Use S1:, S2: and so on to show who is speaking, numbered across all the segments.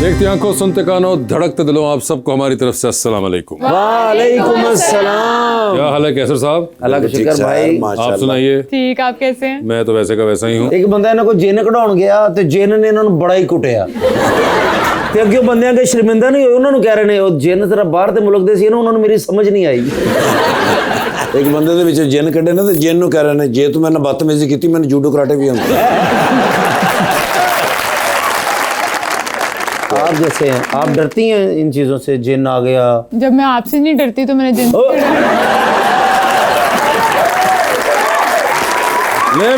S1: देखती आंखों, सुनते कानों, धड़कते दिलों, आप सबको हमारी तरफ से अस्सलाम वालेकुम।
S2: वालेकुम अस्सलाम।
S1: क्या हाल है कैसर साहब?
S2: अल्लाह का शुक्र भाई।
S1: आप सुनाइए।
S3: ठीक, आप कैसे हैं?
S1: मैं तो वैसे का वैसा ही हूँ।
S2: एक बंदा इन्हों को जेन कढ़ाउण गया तो जेन ने इन्हों बड़ा ही कुटिया ਤੇ ਅੱਗੇ ਬੰਦਿਆਂ ਦੇ ਸ਼ਰਮਿੰਦਾ ਨਹੀਂ ਹੋਏ, ਉਹਨਾਂ ਨੂੰ ਕਹਿ ਰਹੇ ਨੇ ਉਹ ਜਿੰਨ ਜ਼ਰਾ ਬਾਹਰ ਦੇ ਮੁਲਕ ਦੇ ਸੀ ਨਾ, ਉਹਨਾਂ ਨੂੰ ਮੇਰੀ ਸਮਝ ਨਹੀਂ ਆਈ।
S4: ਇੱਕ ਬੰਦੇ ਦੇ ਵਿੱਚ ਜਿੰਨ ਕੱਢੇ ਨੇ ਤੇ ਜਿੰਨ ਨੂੰ ਕਹਿ ਰਹੇ ਨੇ ਜੇ ਤੂੰ ਮੇਰੇ ਨਾਲ ਬਦਤਮੀਜ਼ੀ ਕੀਤੀ ਮੈਨੂੰ ਜੂਡੋ ਕਰਾਟੇ ਵੀ ਆਉਂਦਾ।
S2: आप जैसे हैं, आप डरती हैं इन चीजों से? जिन आ गया?
S3: जब मैं आपसे नहीं डरती तो मैंने जिन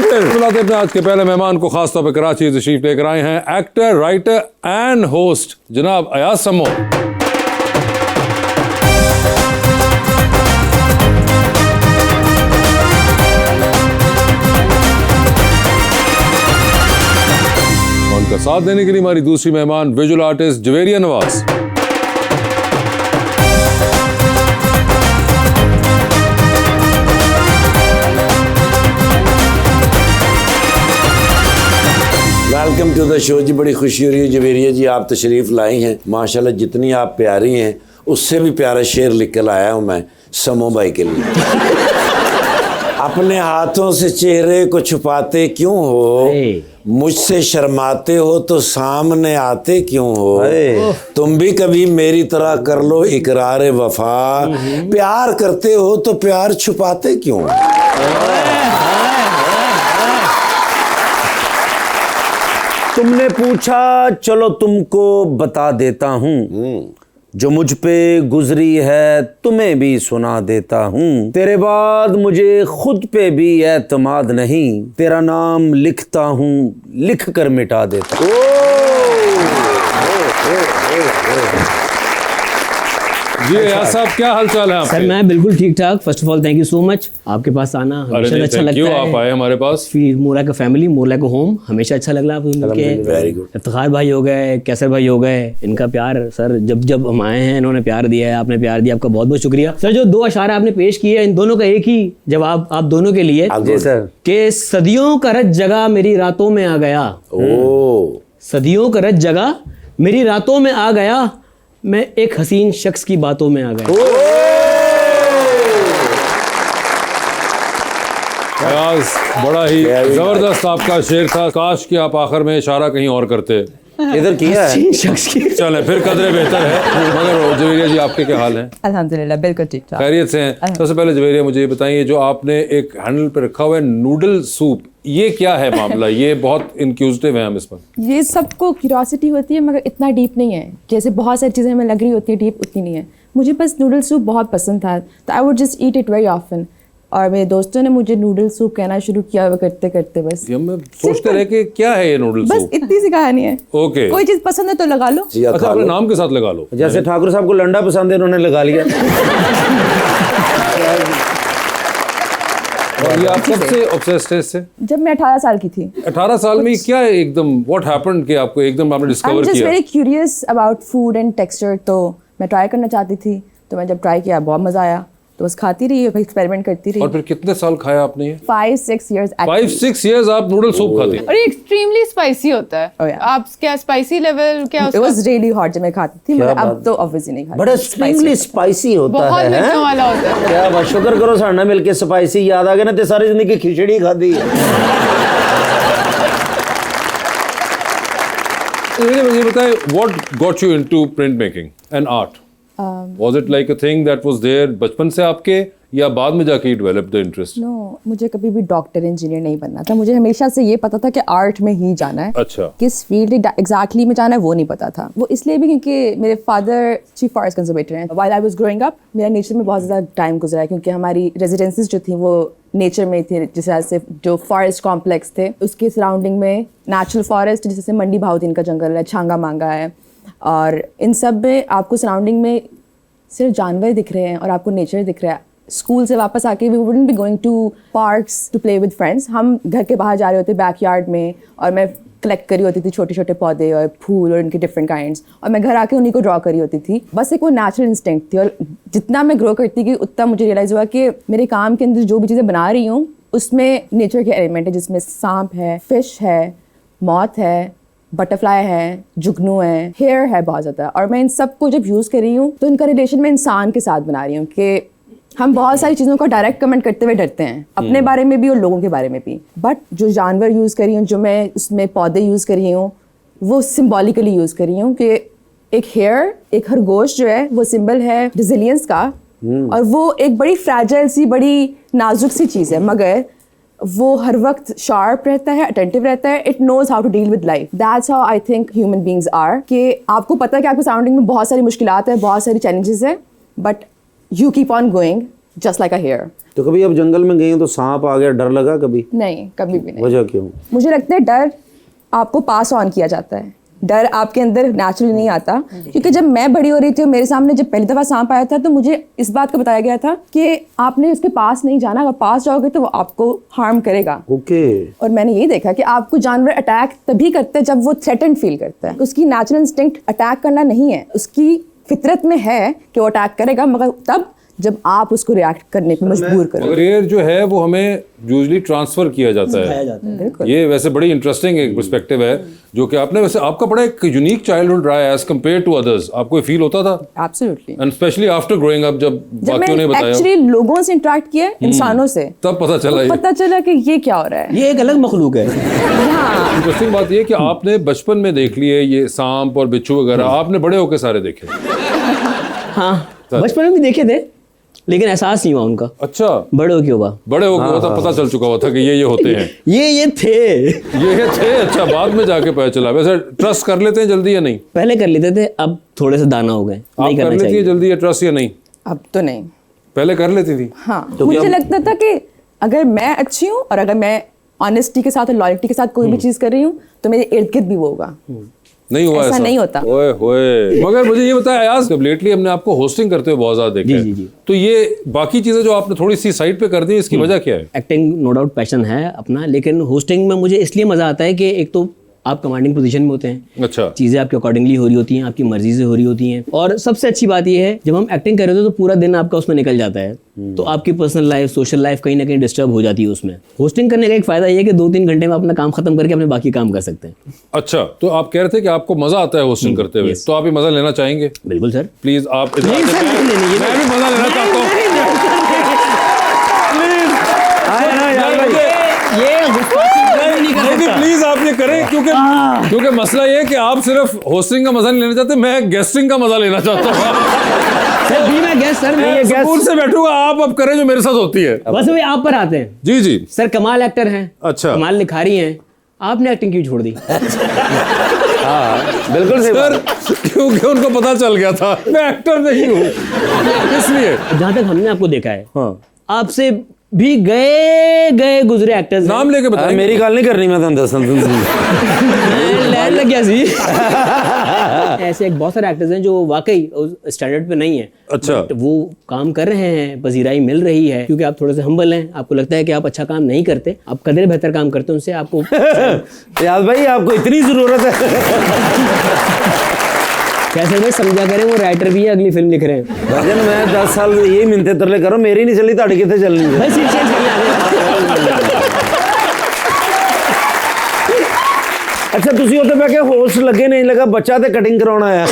S1: फिर बुलाते अपने आज के पहले मेहमान को, खास तौर पर कराची तशरीफ लेकर आए हैं एक्टर, राइटर एंड होस्ट जनाब अयाज समो। उनका साथ देने के लिए हमारी दूसरी मेहमान visual artist Javeria Nawaz.
S4: Welcome to the show जी, बड़ी खुशी हो रही है जवेरिया जी आप तशरीफ़ लाई हैं। माशाल्लाह जितनी आप प्यारी हैं उससे भी प्यारा शेर लिख कर लाया हूँ मैं समो भाई के लिए। अपने हाथों से चेहरे को छुपाते क्यों हो, मुझसे शर्माते हो तो सामने आते क्यों हो, तुम भी कभी मेरी तरह कर लो इकरार वफा, प्यार करते हो तो प्यार छुपाते क्यों।
S2: तुमने पूछा चलो तुमको बता देता हूँ, जो मुझ पे गुजरी है तुम्हें भी सुना देता हूँ। तेरे बाद मुझे खुद पे भी एतमाद नहीं, तेरा नाम लिखता हूँ लिख कर मिटा देता हूँ।
S1: जी अयाज साहब, क्या हाल चाल है आपके?
S5: सर मैं बिल्कुल ठीक ठाक। First of all thank you so much, आपके पास आना हमेशा अच्छा लगता है।
S1: आप आए हमारे पास।
S5: फिर more like a family, more like a home, हमेशा अच्छा लग रहा है आप उनके।
S4: Very good.
S5: इफ्तिखार भाई हो गए, कैसर भाई हो गए, इनका प्यार सर जब जब हम आए हैं इन्होंने प्यार दिया है, आपने प्यार दिया, आपका बहुत बहुत शुक्रिया सर। जो 2 अशारा आपने पेश किए हैं इन दोनों का एक ही जवाब आप दोनों के लिए
S2: जी सर।
S5: कि सदियों का रच जगह मेरी रातों में आ गया। सदियों का रच जगह मेरी रातों में आ गया, मैं एक हसीन शख्स की बातों में आ गया।
S1: अयाज, बड़ा ही जबरदस्त आपका शेर था। काश कि आप आखिर में इशारा कहीं और करते।
S2: इधर किया है
S5: हसीन शख्स की।
S1: चले फिर कदरे बेहतर है। मगर जवेरिया जी आपके क्या हाल हैं?
S3: अल्हम्दुलिल्लाह बिल्कुल ठीक ठाक।
S1: खैरियत से हैं? सबसे पहले जवेरिया मुझे ये बताइए, जो आपने एक हैंडल पे रखा हुआ है नूडल सूप, ये क्या है मामला? ये बहुत इंक्यूजिटिव है हम इस पर।
S6: ये सबको क्यूरियोसिटी होती है मगर इतना डीप नहीं है, जैसे बहुत सारी चीज़ें हमें लग रही होती है डीप, उतनी नहीं है। मुझे बस नूडल सूप बहुत पसंद था तो I would just eat it very often, और मेरे दोस्तों ने मुझे नूडल सूप कहना शुरू किया वो करते करते बस
S1: हम सोचते रहे कि क्या है ये नूडल
S6: बस
S1: सूप।
S6: इतनी सी कहानी है।
S1: ओके,
S6: कोई चीज़ पसंद है तो लगा लो।
S1: अच्छा अपने नाम के साथ लगा लो।
S2: जैसे ठाकुर साहब को लंडा पसंद है उन्होंने लगा लिया।
S1: और ये आप कब से ऑब्सेस्ड है इससे?
S6: जब मैं 18 साल की थी।
S1: 18 साल में क्या है एकदम व्हाट हैपेंड कि आपको एकदम आपने
S6: आई एम
S1: डिस्कवर
S6: जस्ट
S1: किया?
S6: Very curious about food and texture, तो मैं ट्राई करना चाहती थी, तो मैं जब ट्राई किया बहुत मज़ा आया, तो बस खाती रही, एक्सपेरिमेंट करती रही।
S1: और फिर कितने साल खाया आपने ये?
S6: 5-6 years
S1: 5-6 years आप नूडल सूप खाते हैं?
S3: और ये एक्सट्रीमली स्पाइसी होता है।
S6: Oh, yeah.
S3: आप क्या स्पाइसी लेवल क्या
S6: It was really hot जब मैं खाती थी, मगर अब तो ऑब्वियसली नहीं खाती।
S2: बड़ा एक्सट्रीमली स्पाइसी होता
S3: बहुत
S2: है।
S3: मिर्चों वाला होता है।
S2: क्या बात, शुक्र करो साढ़े मिलके स्पाइसी याद आ गया ना, ते सारी जिंदगी खिचड़ी खादी है।
S1: ये बताएं, what got you into print making and art? Was it like a thing that was there बचपन से आपके, या बाद में जाके डेवलप द इंटरेस्ट?
S6: नो, मुझे कभी भी डॉक्टर इंजीनियर नहीं बनना था। मुझे हमेशा से ये पता था कि आर्ट में ही जाना है।
S1: अच्छा।
S6: किस फील्ड एग्जैक्टली में जाना है वो नहीं पता था। वो इसलिए भी क्योंकि मेरे फादर चीफ फॉरेस्ट कंजर्वेटर हैं। While I was growing up मेरा नेचर में बहुत ज़्यादा टाइम गुजरा है, क्योंकि हमारी रेजिडेंसीज जो थी वो नेचर में थे, जैसे जो फॉरेस्ट कॉम्प्लेक्स थे उसके सराउंडिंग में नेचुरल फॉरेस्ट, जैसे मंडी भाउदीन का जंगल है, छांगा मांगा है, और इन सब में आपको सराउंडिंग में सिर्फ जानवर दिख रहे हैं और आपको नेचर दिख रहा है। स्कूल से वापस आके we wouldn't be going to parks to play with friends. हम घर के बाहर जा रहे होते बैकयार्ड में और मैं कलेक्ट करी होती थी छोटे छोटे पौधे और फूल और उनके डिफरेंट काइंड्स, और मैं घर आके उन्हीं को ड्रॉ करी होती थी. बस एक वो नेचुरल इंस्टिंक्ट थी. और जितना मैं ग्रो करती गई उतना मुझे रियलाइज़ हुआ कि मेरे काम के अंदर जो भी चीज़ें बना रही हूँ उसमें नेचर के एलिमेंट है, जिसमें सांप है, फिश है, मॉथ है, बटरफ्लाई है, जुगनू है, हेयर है बहुत ज़्यादा. और मैं इन सब को जब यूज़ कर रही हूँ तो इनका रिलेशन मैं इंसान के साथ बना रही हूँ कि हम बहुत सारी चीज़ों को डायरेक्ट कमेंट करते हुए डरते हैं, अपने बारे में भी और लोगों के बारे में भी. बट जो जानवर यूज़ कर रही हूँ, जो मैं उसमें पौधे यूज़ कर रही हूँ, वो सिम्बॉलिकली यूज़ कर रही हूँ कि एक हेयर, एक खरगोश जो है वो सिंबल है रिजिलियंस का. और वो एक बड़ी फ्रैजाइल सी, बड़ी नाजुक सी चीज़ है, मगर वो हर वक्त शार्प रहता है, अटेंटिव रहता है. It knows how to deal with life. That's how I think human beings are. कि आपको पता है कि आपके सराउंडिंग में बहुत सारी मुश्किलात है, बहुत सारी चैलेंजेस है, but you keep on going just like a hare.
S2: तो कभी आप जंगल में गए हैं तो सांप आ गया, डर लगा कभी?
S6: नहीं, कभी भी नहीं.
S2: वजह क्यों?
S6: मुझे लगता है डर आपको पास ऑन किया जाता है. डर आपके अंदर नेचुरली नहीं आता. क्योंकि जब मैं बड़ी हो रही थी और मेरे सामने जब पहली दफ़ा सांप आया था तो मुझे इस बात का बताया गया था कि आपने उसके पास नहीं जाना, अगर पास जाओगे तो वो आपको हार्म करेगा.
S2: ओके.
S6: और मैंने यही देखा कि आपको जानवर अटैक तभी करते हैं जब वो थ्रेटन्ड फील करता है. उसकी नेचुरल इंस्टिंक्ट अटैक करना नहीं है, उसकी फितरत में है कि वो अटैक करेगा, मगर तब जब आप उसको रिएक्ट करने पे मजबूर करो.
S1: मगर ये जो है वो हमें यूजली ट्रांसफर किया जाता है. ये वैसे बड़ी इंटरेस्टिंग एक पर्सपेक्टिव है जो कि आपने, वैसे आपका बड़ा एक यूनिक चाइल्डहुड रहा है एज कंपेयर टू अदर्स. आपको ये फील होता था?
S6: Absolutely.
S1: And specially after growing up, जब बाकियों ने
S6: मैं
S1: बताया,
S6: एक्चुअली लोगों से इंटरेक्ट किया, इंसानों से,
S1: तब पता चला.
S6: पता चला कि ये क्या हो रहा है.
S5: ये एक अलग मखलूक है.
S1: इंटरेस्टिंग बात ये कि आपने बचपन में देख लिए ये सांप और बिच्छू वगैरह, आपने बड़े होके सारे देखे.
S5: हाँ, बचपन में भी देखे थे लेकिन एहसास नहीं हुआ उनका.
S1: अच्छा,
S5: बड़े हो क्यों हुआ?
S1: बड़े हो गए तब पता चल चुका हुआ था कि ये होते हैं.
S5: ये थे.
S1: ये थे. अच्छा, बाद में जाके पता चला. वैसे ट्रस्ट कर लेते हैं जल्दी या नहीं?
S5: पहले कर लेते थे, अब थोड़े से दाना हो गए.
S1: आप
S5: नहीं
S1: कर
S5: करना
S1: लेती है
S5: चाहिए.
S1: जल्दी या ट्रस्ट या नहीं?
S6: अब तो नहीं.
S1: पहले कर लेती थी.
S6: हाँ, मुझे लगता था कि अगर मैं अच्छी हूँ और अगर मैं ऑनेस्टी के साथ और लॉयल्टी के साथ कोई भी चीज़ कर रही हूँ तो मेरे इर्द गिर्द भी वो होगा.
S1: नहीं हुआ
S6: ऐसा नहीं होता.
S1: ओए होए. मगर मुझे ये बताया यार, जब लेटली हमने आपको होस्टिंग करते हुए बहुत ज्यादा देखा है, तो ये बाकी चीजें जो आपने थोड़ी सी साइड पे कर दी, इसकी वजह क्या है?
S5: एक्टिंग नो डाउट पैशन है अपना, लेकिन होस्टिंग में मुझे इसलिए मजा आता है कि एक तो आप कमांडिंग पोजीशन में होते हैं.
S1: अच्छा.
S5: चीज़ें आपके अकॉर्डिंगली हो रही होती हैं, आपकी मर्जी से हो रही होती हैं. और सबसे अच्छी बात यह है, जब हम एक्टिंग कर रहे होते हैं तो पूरा दिन आपका उसमें निकल जाता है, तो आपकी पर्सनल लाइफ, सोशल लाइफ कहीं ना कहीं डिस्टर्ब हो जाती है उसमें. होस्टिंग करने का एक फायदा ये है कि 2-3 घंटे में अपना काम खत्म करके अपने बाकी काम कर सकते हैं.
S1: अच्छा, तो आप कह रहे थे कि आपको मजा आता है होस्टिंग करते हुए, तो आप ये मजा लेना चाहेंगे?
S5: बिल्कुल सर.
S1: प्लीज आप मैं
S5: नहीं सर, नहीं लेनी.
S1: भी मजा लेना चाहता हूँ. प्लीज आप ये करें, क्योंकि मसला ये है कि आप सिर्फ होस्टिंग का मजा नहीं लेना चाहते, मैं गेस्टिंग का मजा लेना चाहता हूँ.
S5: सर भी मैं गेस्ट सर, मैं ये
S1: सुकून से बैठूंगा, आप अब करें जो मेरे साथ होती है.
S5: बस वही आप पर आते हैं.
S1: जी जी
S5: सर कमाल एक्टर हैं.
S1: अच्छा.
S5: कमाल लिखारी हैं. आपने एक्टिंग क्यों छोड़ दी?
S2: बिल्कुल सही
S1: सर, क्योंकि उनको पता चल गया था मैं एक्टर नहीं हूँ, इसलिए.
S5: जहाँ तक हमने आपको देखा है, आपसे भी गए गुजरे एक्टर्स
S1: नाम लेके बताएं.
S2: मेरी गल नहीं करनी, मैं तुम दस
S5: लैंड लग गया सी. ऐसे एक बहुत सारे एक्टर्स हैं जो वाकई स्टैंडर्ड पे नहीं है.
S1: अच्छा.
S5: But वो काम कर रहे हैं, पजीराई मिल रही है, क्योंकि आप थोड़े से हम्बल हैं. आपको लगता है कि आप अच्छा काम नहीं करते, आप कदर बेहतर काम करते हैं उनसे. आपको
S2: याद भाई आपको इतनी जरूरत है.
S5: कैसे भाई समझा करें, वो राइटर भी है, अगली फिल्म लिख रहे हैं.
S2: भजन मैं 10 साल यही मिनते तरले करो, मेरी नहीं चली, ताड़ी कितने चलनी है.
S5: भाई सीट चेंज करने आ गए.
S2: अच्छा, ਤੁਸੀਂ ਉੱਥੇ ਬੈ ਕੇ ਹੋਸਟ ਲੱਗੇ ਨਹੀਂ लगा, बच्चा तो कटिंग कराना है.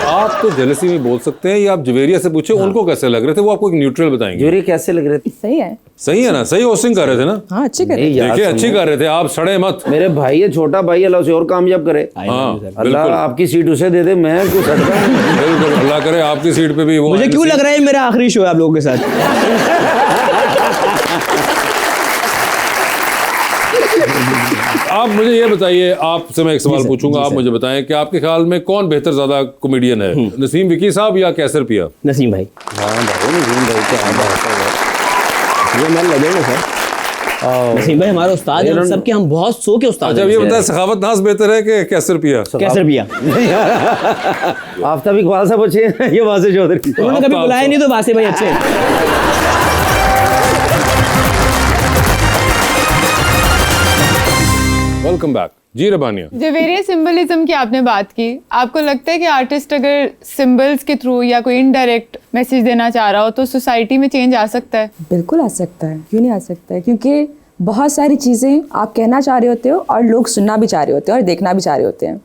S1: आप तो जेलसी में बोल सकते हैं, या आप जवेरिया से पूछे उनको कैसे लग रहे थे, वो आपको एक न्यूट्रल बताएंगे.
S2: जोरी कैसे लग रहे थे?
S6: सही है.
S1: सही है ना? सही होस्टिंग कर रहे थे ना?
S6: हाँ, अच्छी कर रहे.
S1: देखिए अच्छी कर रहे थे, आप सड़े मत.
S2: मेरे भाई है, छोटा भाई, अल्लाह उसे और कामयाब करे.
S1: हाँ
S2: अल्लाह आपकी सीट उसे दे दे, मैं क्यों सड़ता हूँ.
S1: बिल्कुल, अल्लाह करे आपकी सीट पे भी वो.
S5: मुझे क्यों लग रहा है मेरा आखिरी शो है आप लोगों के साथ.
S1: आप मुझे ये बताइए, आपसे मैं एक सवाल पूछूंगा, आप मुझे बताएं कि आपके ख्याल में कौन बेहतर ज्यादा कॉमेडियन है, नसीम विकी साहब या कैसर पिया?
S5: नसीम भाई.
S2: हाँ भाई, नसीम भाई क्या बात है.
S5: ये मैं लगेगा सर. नसीम भाई हमारे उस्ताद हैं, हम सबके हम बहुत सो के उस्ताद
S1: अच्छा
S5: हैं
S1: ये
S5: उनसे।
S1: बताए सखावत नाज बेहतर है कि कैसर पिया?
S5: कैसर पिया?
S2: आफ्ताब इकबाल साहब अच्छे हैं, ये वासे चौधरी।
S5: उन्होंने कभी बुलाया नहीं तो वासे भाई अच्छे हैं।
S1: वेलकम बैक जी रबानिया।
S3: जवेरिया सिंबलिज्म की आपने बात की, आपको लगता है कि आर्टिस्ट अगर सिंबल्स के थ्रू या कोई इनडायरेक्ट मैसेज देना चाह रहा हो तो सोसाइटी में चेंज आ सकता है?
S6: बिल्कुल आ सकता है, क्यों नहीं आ सकता है, क्योंकि बहुत सारी चीज़ें आप कहना चाह रहे होते हो और लोग सुनना भी चाह रहे होते हैं और देखना भी चाह रहे होते हैं,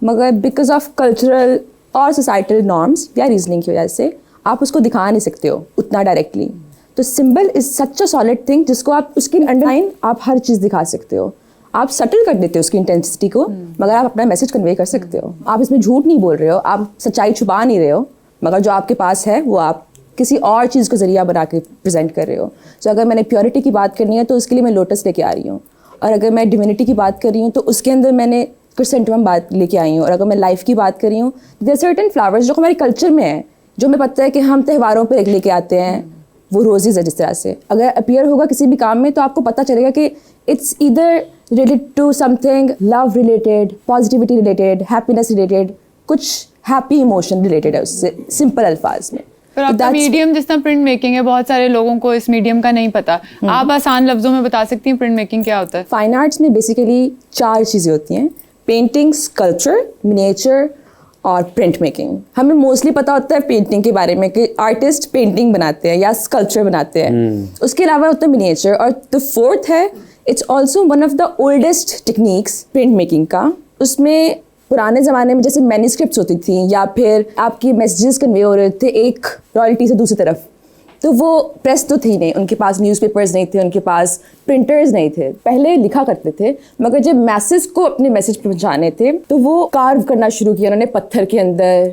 S6: मगर बिकॉज ऑफ कल्चरल और सोसाइटल नॉर्म्स या रीजनिंग की वजह से आप उसको दिखा नहीं सकते हो उतना डायरेक्टली। तो symbol is such a solid thing जिसको आप उसकी अंडरलाइन आप हर चीज़ दिखा सकते हो, आप सटल कर देते हो उसकी इंटेंसिटी को, मगर आप अपना मैसेज कन्वे कर सकते हो। आप इसमें झूठ नहीं बोल रहे हो, आप सच्चाई छुपा नहीं रहे हो, मगर जो आपके पास है वो आप किसी और चीज़ को जरिया बना के प्रेजेंट कर रहे हो। सो अगर मैंने प्योरिटी की बात करनी है तो उसके लिए मैं लोटस लेके आ रही हूँ, और अगर मैं डिविनिटी की बात कर रही हूँ तो उसके अंदर मैंने क्रिसेंटम बात लेके आई हूँ, और अगर मैं लाइफ की बात कर रही हूँ देयर सर्टेन फ्लावर्स जो हमारे कल्चर में है, जो हमें पता है कि हम त्योहारों पर लेके आते हैं, वो रोजेज है जिस तरह से। अगर अपीयर होगा किसी भी काम में तो आपको पता चलेगा कि it's either related to something love related, positivity related, happiness related, कुछ हैप्पी इमोशन रिलेटेड है उससे, सिंपल अल्फाज में।
S3: पर आपका मीडियम जिस तरह प्रिंट मेकिंग है, बहुत सारे लोगों को इस मीडियम का नहीं पता, आप आसान लफ्जों में बता सकती हैं प्रिंट मेकिंग क्या होता है?
S6: फाइन आर्ट्स में बेसिकली 4 चीज़ें होती हैं: पेंटिंग, स्कल्पचर, मिनिएचर और प्रिंट मेकिंग। हमें मोस्टली पता होता है पेंटिंग के बारे में कि आर्टिस्ट पेंटिंग बनाते हैं या स्कल्पचर बनाते हैं, उसके अलावा होता है मिनिएचर। और द फोर्थ है, it's also one of the oldest techniques print making का। उसमें पुराने ज़माने में जैसे मैन्युस्क्रिप्ट्स होती थी या फिर आपकी मैसेजेस कन्वे हो रहे थे एक रॉयल्टी से दूसरी तरफ, तो वो प्रेस तो थी नहीं, उनके पास न्यूज़पेपर्स नहीं थे, उनके पास प्रिंटर्स नहीं थे, पहले लिखा करते थे, मगर जब मैसेज को अपने मैसेज पहुंचाने थे तो वो कार्व करना शुरू किया उन्होंने, पत्थर के अंदर,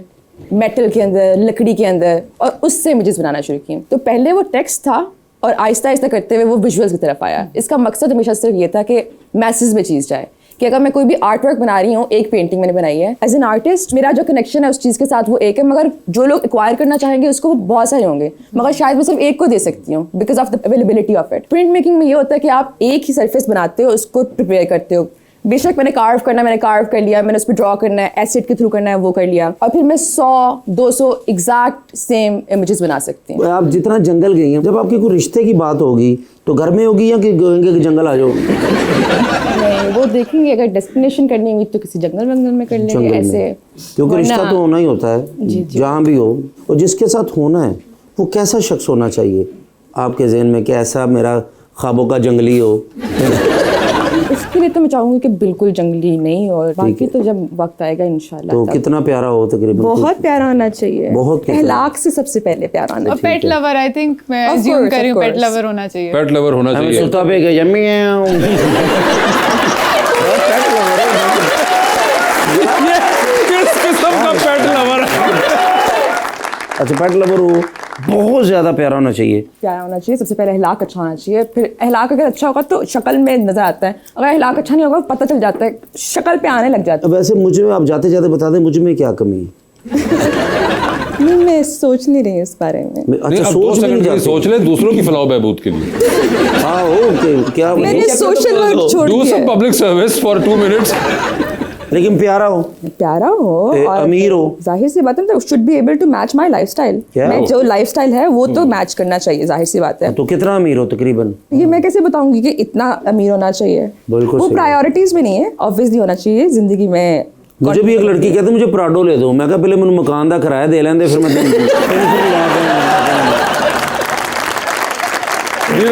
S6: मेटल के अंदर, लकड़ी के अंदर, और उससे इमेजेस बनाना शुरू किए। तो पहले वो टेक्स्ट था और आहिस्ता आहिस्ता करते हुए वो विजुअल्स की तरफ आया। इसका मकसद हमेशा सिर्फ ये था कि मैसेज में चीज़ जाए, कि अगर मैं कोई भी आर्ट वर्क बना रही हूँ, एक पेंटिंग मैंने बनाई है, एज एन आर्टिस्ट मेरा जो कनेक्शन है उस चीज़ के साथ वो एक है, मगर जो लोग एक्वायर करना चाहेंगे उसको बहुत सारे होंगे, मगर शायद मैं सिर्फ एक को दे सकती हूँ because of the availability of it. Print making में ये होता है कि आप एक ही सरफेस बनाते हो, उसको प्रिपेयर करते हो। बेशक मैंने कार्व करना, मैंने कार्व कर लिया, मैंने उस पर ड्रॉ करना है, एसिड के थ्रू करना है, वो कर लिया, और फिर मैं 100-200 एग्जैक्ट सेम इमेजेस बना सकती हूँ।
S2: आप जितना जंगल गई हैं, जब आपकी कोई रिश्ते की बात होगी तो घर में होगी या कि गोएंगे कि जंगल आ जाओगी?
S6: नहीं, वो देखेंगे, अगर डेस्टिनेशन करनी हुई तो किसी जंगल में कर लेंगे ऐसे,
S2: क्योंकि रिश्ता तो होना ही होता है जहाँ भी हो, और जिसके साथ होना है वो कैसा शख्स होना चाहिए आपके ज़हन में, कि ऐसा मेरा ख्वाबों का जंगली हो?
S6: इसके लिए तो मैं चाहूंगी कि बिल्कुल जंगली नहीं, और बाकी तो जब वक्त आएगा इंशाल्लाह।
S2: तो कितना प्यारा हो तकरीबन?
S6: बहुत प्यारा होना चाहिए,
S2: बहुत
S6: अखलाक से सबसे पहले प्यारा होना
S3: और पेट लवर, आई थिंक मैं
S6: Of
S3: अज्यूम
S6: course,
S3: कर रही हूँ
S6: of
S3: पेट
S6: course.
S3: लवर होना चाहिए।
S1: पेट लवर होना
S2: हमें
S1: चाहिए।
S2: सुता पे गए यम्मी
S1: किस किस्म का पेट लवर है?
S2: अच्छा, पेट लवर हो, बहुत ज़्यादा प्यारा होना चाहिए।
S6: प्यारा होना चाहिए, सबसे पहले अखलाक अच्छा होना चाहिए, फिर अखलाक अगर अच्छा होगा तो शक्ल में नजर आता है, अगर अखलाक अच्छा नहीं होगा पता चल जाता है, शक्ल पे आने लग जाता
S2: वैसे मुझे आप जाते जाते बता दें मुझ में क्या कमी है?
S6: है। नहीं, मैं सोच नहीं रही उस बारे में।
S1: नहीं,
S2: अच्छा,
S1: अब 2
S2: सोच भी नहीं
S1: सेकंड के लिए
S2: जाते?
S1: सोच ले दूसरों की फलाह बहबूद के लिए।
S2: हाँ, ओके, क्या
S6: मैंने सोशल वर्क छोड़
S1: डू
S6: दिया
S1: सम
S6: है।
S1: Public service for 2 minutes.
S2: लेकिन प्यारा हो,
S6: प्यारा हो और
S2: अमीर हो,
S6: जाहिर सी बात है, तो should be able to match my lifestyle.
S2: क्या?
S6: मैं जो लाइफस्टाइल है वो तो मैच करना चाहिए, जाहिर सी बात है।
S2: तो कितना अमीर हो तकरीबन?
S6: ये मैं कैसे बताऊंगी कि इतना अमीर होना चाहिए?
S2: बिल्कुल
S6: वो
S2: सही।
S6: प्रायोरिटीज में नहीं है, ऑब्वियसली होना चाहिए जिंदगी में।
S2: मुझे भी एक लड़की कहती मुझे प्राडो ले दो, मैं कहा पहले मैंने मकान का किराया दे लेंदे फिर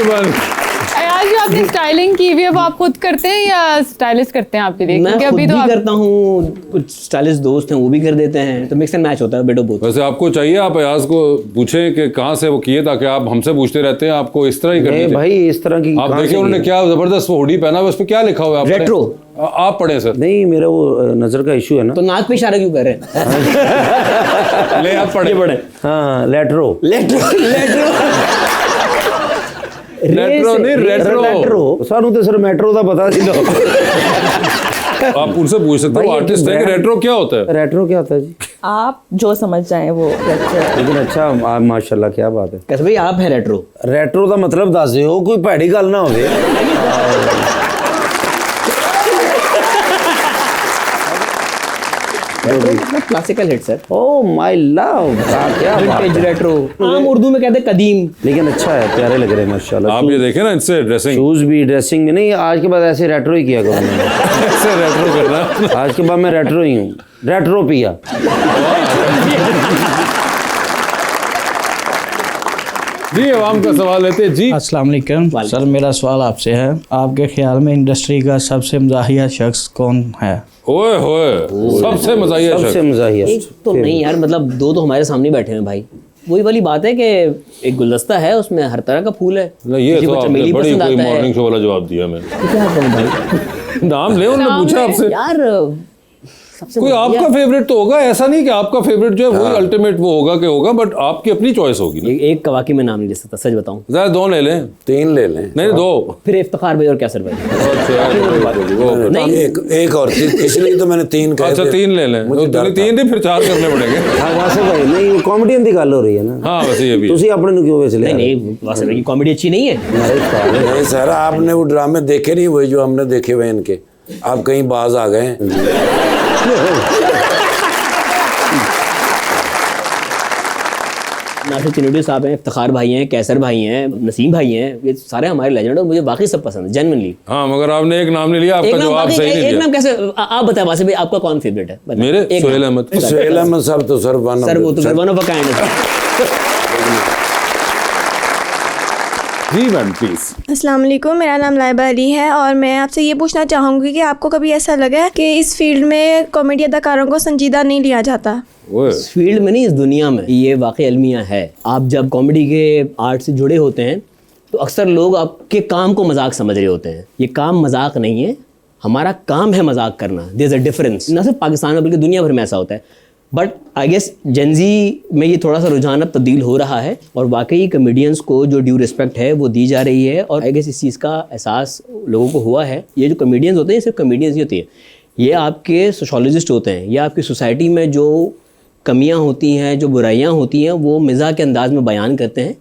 S2: मैं
S3: आज जो आपने स्टाइलिंग की हुई है वो आप खुद करते हैं या स्टाइलिस्ट करते हैं आपके लिए?
S5: मैं
S3: क्योंकि
S5: खुद
S3: अभी तो
S5: भी
S3: आप
S5: करता हूँ, कुछ स्टाइलिस्ट दोस्त हैं वो भी कर देते हैं, तो मिक्स एंड मैच होता है, बेटो बोथ।
S1: वैसे आपको चाहिए आप अयाज को पूछें कि कहाँ से वो किए, ताकि आप हमसे पूछते रहते हैं, आपको इस तरह ही करनी चाहिए।
S2: भाई इस तरह की
S1: आप
S2: कहाँ
S1: देखिए
S2: से
S1: उन्होंने
S2: की?
S1: क्या जबरदस्त वो हुडी पहना हुआ है, उस पर क्या लिखा हुआ है? आप पढ़ें।
S5: रेट्रो।
S1: आप पढ़े सर।
S2: नहीं, मेरा वो नजर का इशू है ना।
S5: तो नाक पे इशारा क्यों कर रहे हैं?
S1: ले आप पढ़े।
S5: पढ़े
S2: हाँ, लेट्रो
S1: रेट्रो नहीं, रेट्रो।
S2: सानू तो सर मेट्रो का पता सी।
S1: आप उनसे पूछ सकते हो आर्टिस्ट है कि रेट्रो क्या होता है?
S2: रेट्रो क्या होता है जी?
S6: आप जो समझ जाए वो
S2: लेकिन अच्छा आप माशाल्लाह क्या बात है।
S5: कैसे भाई आप हैं रेट्रो?
S2: रेट्रो का मतलब दस दिओ, कोई भैड़ी गल ना होवे।
S5: Classical hit sir.
S2: Oh my love, क्या बात
S5: विंटेज
S2: है।
S5: रेट्रो, आम उर्दू में कहते हैं कदीम।
S2: लेकिन अच्छा है, प्यारे लग रहे हैं माशाल्लाह।
S1: आप ये देखें ना इनसे ड्रेसिंग,
S2: शूज भी, ड्रेसिंग भी। नहीं, आज के बाद ऐसे रेट्रो ही किया करूँगा।
S1: ऐसे रेट्रो करना।
S2: आज के बाद मैं रेट्रो ही हूँ, रेट्रो पिया।
S1: जी अवाम का सवाल लेते हैं जी।
S7: अस्सलाम वालेकुम सर, मेरा सवाल आपसे है, आपके ख्याल में इंडस्ट्री का सबसे मज़ाहिया शख्स कौन है?
S1: ओए होए, सबसे मज़ाहिया
S2: सबसे
S1: शख्स।
S2: मज़ाहिया।
S5: एक तो नहीं यार, मतलब दो तो हमारे सामने बैठे हैं भाई। वही वाली बात है कि एक गुलदस्ता है, उसमें हर तरह का फूल है।
S1: नहीं, ये
S5: किसी
S1: तो
S5: को
S1: आपने
S5: चमेली
S1: बड़ी
S5: पसंद
S1: कोई
S5: आता है।
S1: मॉर्निंग शो वाला जवाब दिया मैं।
S5: तो क्या कहूँ भाई
S1: नाम ले, उन्होंने पूछा आपसे।
S5: यार सबसे
S1: कोई आपका फेवरेट तो होगा, ऐसा नहीं कि आपका फेवरेट जो है वही अल्टीमेट वो होगा कि होगा, बट आपकी अपनी चॉइस होगी ना।
S5: एक का वाकई में नाम नहीं ले सकता, सच बताऊं।
S1: ज़रा दो ले लें,
S4: 3 ले लें।
S1: नहीं 2।
S5: फिर इफ्तिखार भाई और कैसर भाई।
S1: अच्छा यार, वो
S5: नहीं
S4: एक और चीज, इसलिए तो मैंने 3 कहे
S1: अच्छा
S4: थे।
S1: 3 ले लें।
S4: मुझे डर था।
S1: 3 नहीं, फिर 4 करने पड़ेंगे।
S2: हाँ वासे भाई, नहीं कॉमेडियन की गल हो रही है ना।
S1: हाँ वैसे ये भी है।
S2: तुसी अपने नु क्यों वैसे ले
S5: नहीं नहीं, वासिफ भाई की कॉमेडी अच्छी नहीं है।
S4: नहीं सर, आपने वो ड्रामे देखे नहीं, वही जो हमने देखे हुए इनके। आप कहीं बाज आ गए हैं।
S5: नासिर चिनोडी साहब हैं, इफ्तिखार भाई हैं, कैसर भाई हैं, नसीम भाई हैं, ये सारे हमारे लेजेंड और मुझे वाकई सब पसंद है जेन्युइनली।
S1: हाँ मगर आपने एक नाम नहीं लिया, आपका जवाब सही नहीं
S5: एक
S1: दिया।
S5: नाम कैसे आप बताएं वासिफ भाई, आपका कौन फेवरेट है? बताएं।
S1: मेरे
S5: एक
S1: सोहेल
S5: नाम।
S1: अहमद।
S4: सोहेल अहमद साहब तो सर
S5: सर वो तो वन ऑफ अ काइंड है।
S1: जी मैम प्लीज।
S8: अस्सलाम वालेकुम, मेरा नाम लाइबा अली है और मैं आपसे ये पूछना चाहूँगी कि आपको कभी ऐसा लगा है कि इस फील्ड में कॉमेडी अदाकारों को संजीदा नहीं लिया जाता?
S5: इस फील्ड में नहीं, इस दुनिया में ये वाकई अलमिया है। आप जब कॉमेडी के आर्ट से जुड़े होते हैं तो अक्सर लोग आपके काम को मजाक समझ रहे होते हैं। ये काम मजाक नहीं है, हमारा काम है मजाक करना। There is a difference. ना सिर्फ पाकिस्तान में बल्कि दुनिया भर में ऐसा होता है। बट आई गेस जेनजी में ये थोड़ा सा रुझान अब तब्दील हो रहा है और वाकई कॉमेडियंस को जो ड्यू रिस्पेक्ट है वो दी जा रही है। और आई गेस इस चीज़ का एहसास लोगों को हुआ है। ये जो कॉमेडियंस होते हैं, सिर्फ कॉमेडियंस नहीं होती है, ये आपके सोशोलॉजिस्ट होते हैं। ये आपकी सोसाइटी में जो कमियां होती हैं, जो बुराइयां होती हैं, वो मिजाज के अंदाज में बयान करते हैं।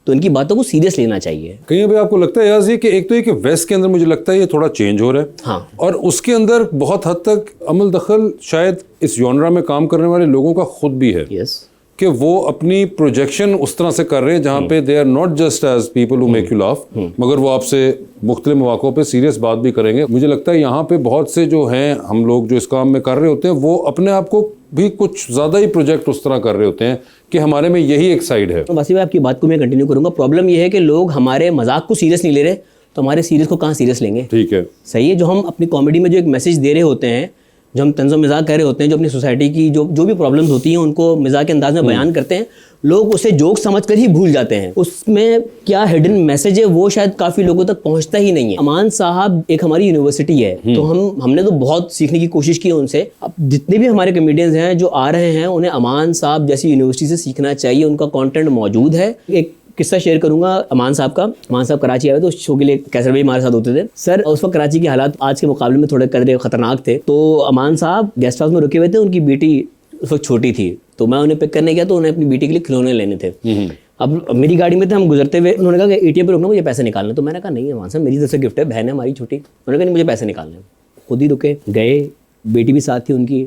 S5: तो इनकी बातों को सीरियस लेना चाहिए।
S1: कहीं भी आपको लगता है यार जी कि एक तो ये कि वेस्ट के अंदर मुझे लगता है ये थोड़ा चेंज हो रहा है।
S5: हाँ।
S1: और उसके अंदर बहुत हद तक अमल दखल शायद इस जॉनरा में काम करने वाले लोगों का खुद भी है
S5: यस,
S1: कि वो अपनी प्रोजेक्शन उस तरह से कर रहे हैं जहाँ पे they are not just as people who make you laugh, मगर वो आपसे मुख्तलिफ मौक़ों पे सीरियस बात भी करेंगे। मुझे लगता है यहाँ पे बहुत से जो हैं हम लोग जो इस काम में कर रहे होते हैं वो अपने आप को भी कुछ ज़्यादा ही प्रोजेक्ट उस तरह कर रहे होते हैं कि हमारे में यही एक साइड है।
S5: तो वासिफ भाई आपकी बात को मैं कंटिन्यू करूंगा। प्रॉब्लम ये है कि लोग हमारे मजाक को सीरियस नहीं ले रहे, तो हमारे सीरियस को कहाँ सीरियस लेंगे?
S1: ठीक है,
S5: सही है। जो हम अपनी कॉमेडी में जो एक मैसेज दे रहे होते हैं, जो हम तंज़ो मिजाक कर रहे होते हैं, जो अपनी सोसाइटी की जो भी प्रॉब्लम्स होती हैं उनको मिजाक के अंदाज में बयान करते हैं, लोग उसे जोक समझकर ही भूल जाते हैं। उसमें क्या हिडन मैसेज है वो शायद काफ़ी लोगों तक पहुंचता ही नहीं है। अमान साहब एक हमारी यूनिवर्सिटी है, तो हमने तो बहुत सीखने की कोशिश की है उनसे। अब जितने भी हमारे कॉमेडियंस हैं जो आ रहे हैं, उन्हें अमान साहब जैसी यूनिवर्सिटी से सीखना चाहिए। उनका कंटेंट मौजूद है। एक किस्सा शेयर करूंगा अमान साहब का। अमान साहब कराची आए तो उस शो के लिए कैसर भाई हमारे साथ होते थे। सर उस वक्त कराची के हालात आज के मुकाबले में थोड़े कदरे खतरनाक थे। तो अमान साहब गेस्ट हाउस में रुके हुए थे, उनकी बेटी उस वक्त छोटी थी, तो मैं उन्हें पिक करने गया तो उन्हें अपनी बेटी के लिए खिलौने लेने थे। अब मेरी गाड़ी में थे, हम गुजरते हुए उन्होंने कहा कि एटीएम पे रुकना, मुझे पैसे निकालने। तो मैंने कहा नहीं अमान साहब, मेरी तरफ से गिफ्ट है, बहन है हमारी छोटी। उन्होंने कहा नहीं मुझे पैसे निकालने। खुद ही रुके, गए, बेटी भी साथ थी उनकी।